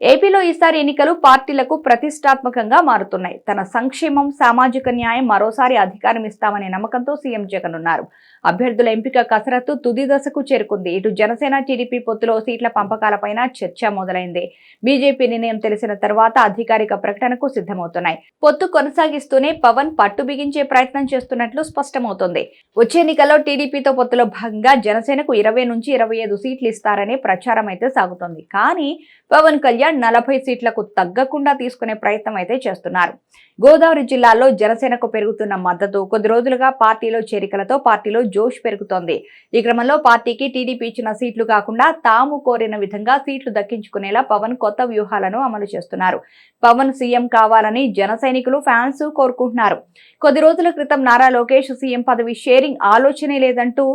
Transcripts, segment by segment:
ఏపీలో ఈసారి ఎన్నికలు పార్టీలకు ప్రతిష్టాత్మకంగా మారుతున్నాయి. తన సంక్షేమం, సామాజిక న్యాయం మరోసారి అధికారం ఇస్తామనే నమ్మకంతో సీఎం జగన్ ఉన్నారు. అభ్యర్థుల ఎంపిక కసరత్తు తుది దశకు చేరుకుంది. ఇటు జనసేన, టీడీపీ పొత్తులో సీట్ల పంపకాలపైన చర్చ మొదలైంది. బీజేపీ నిర్ణయం తెలిసిన తర్వాత అధికారిక ప్రకటనకు సిద్ధమవుతున్నాయి. పొత్తు కొనసాగిస్తూనే పవన్ పట్టు బిగించే ప్రయత్నం చేస్తున్నట్లు స్పష్టమవుతోంది. వచ్చే ఎన్నికల్లో టీడీపీతో పొత్తులో భాగంగా జనసేనకు 20 నుంచి 25 సీట్లు ఇస్తారనే ప్రచారం అయితే సాగుతోంది. కానీ పవన్ కళ్యాణ్ 40 సీట్లకు తగ్గకుండా తీసుకునే ప్రయత్నం అయితే చేస్తున్నారు. గోదావరి జిల్లాలో జనసేనకు పెరుగుతున్న మద్దతు, కొద్ది రోజులుగా పార్టీలో చేరికలతో పార్టీలో జోష్ పెరుగుతోంది. ఈ క్రమంలో పార్టీకి టీడీపీ ఇచ్చిన సీట్లు కాకుండా తాము కోరిన విధంగా సీట్లు దక్కించుకునేలా పవన్ కొత్త వ్యూహాలను అమలు చేస్తున్నారు. పవన్ సీఎం కావాలని జన సైనికులు, ఫ్యాన్స్ కోరుకుంటున్నారు. కొద్ది రోజుల క్రితం నారా లోకేష్ సీఎం పదవి షేరింగ్ ఆలోచనే లేదంటూ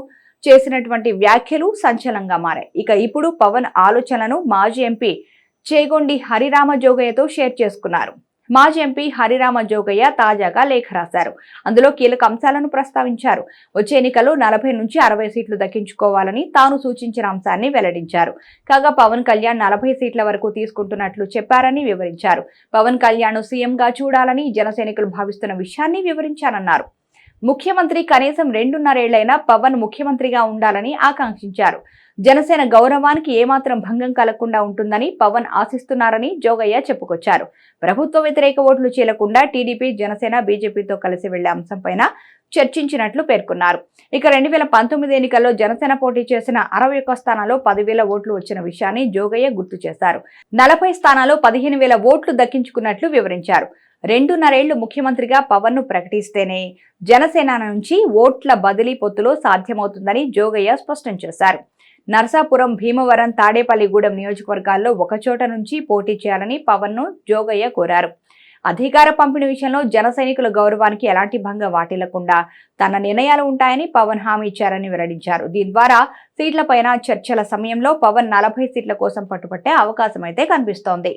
చేసినటువంటి వ్యాఖ్యలు సంచలనంగా మారాయి. ఇక ఇప్పుడు పవన్ ఆలోచనలను మాజీ ఎంపీ చేగొండి హరిరామ జోగయ్యతో షేర్ చేసుకున్నారు. మాజీ ఎంపీ హరిరామ జోగయ్య తాజాగా లేఖ రాశారు. అందులో కీలక అంశాలను ప్రస్తావించారు. వచ్చే ఎన్నికల్లో 40 నుంచి 60 సీట్లు దక్కించుకోవాలని తాను సూచించిన అంశాన్ని వెల్లడించారు. కాగా పవన్ కళ్యాణ్ 40 సీట్ల వరకు తీసుకుంటున్నట్లు చెప్పారని వివరించారు. పవన్ కళ్యాణ్ సీఎంగా చూడాలని జన సైనికులు భావిస్తున్న విషయాన్ని వివరించానన్నారు. ముఖ్యమంత్రి కనీసం 2.5 ఏళ్లైనా పవన్ ముఖ్యమంత్రిగా ఉండాలని ఆకాంక్షించారు. జనసేన గౌరవానికి ఏమాత్రం భంగం కలగకుండా ఉంటుందని పవన్ ఆశిస్తున్నారని జోగయ్య చెప్పుకొచ్చారు. ప్రభుత్వ వ్యతిరేక ఓట్లు చీలకుండా టీడీపీ, జనసేన, బీజేపీతో కలిసి వెళ్లే అంశంపైన చర్చించినట్లు పేర్కొన్నారు. ఇక 2019 ఎన్నికల్లో జనసేన పోటీ చేసిన 61 స్థానాల్లో 10,000 ఓట్లు వచ్చిన విషయాన్ని జోగయ్య గుర్తు చేశారు. 40 స్థానాల్లో 15,000 ఓట్లు దక్కించుకున్నట్లు వివరించారు. 2.5 ఏళ్లు ముఖ్యమంత్రిగా పవన్ ను ప్రకటిస్తేనే జనసేన నుంచి ఓట్ల బదిలీ పొత్తులో సాధ్యమవుతుందని జోగయ్య స్పష్టం చేశారు. నరసాపురం, భీమవరం, తాడేపల్లిగూడెం నియోజకవర్గాల్లో ఒకచోట నుంచి పోటీ చేయాలని పవన్ ను జోగయ్య కోరారు. అధికార పంపిణీ విషయంలో జన సైనికుల గౌరవానికి ఎలాంటి భంగం వాటిల్లకుండా తన నిర్ణయాలు ఉంటాయని పవన్ హామీ ఇచ్చారని వెల్లడించారు. దీని ద్వారా సీట్లపైన చర్చల సమయంలో పవన్ 40 సీట్ల కోసం పట్టుపట్టే అవకాశం అయితే కనిపిస్తోంది.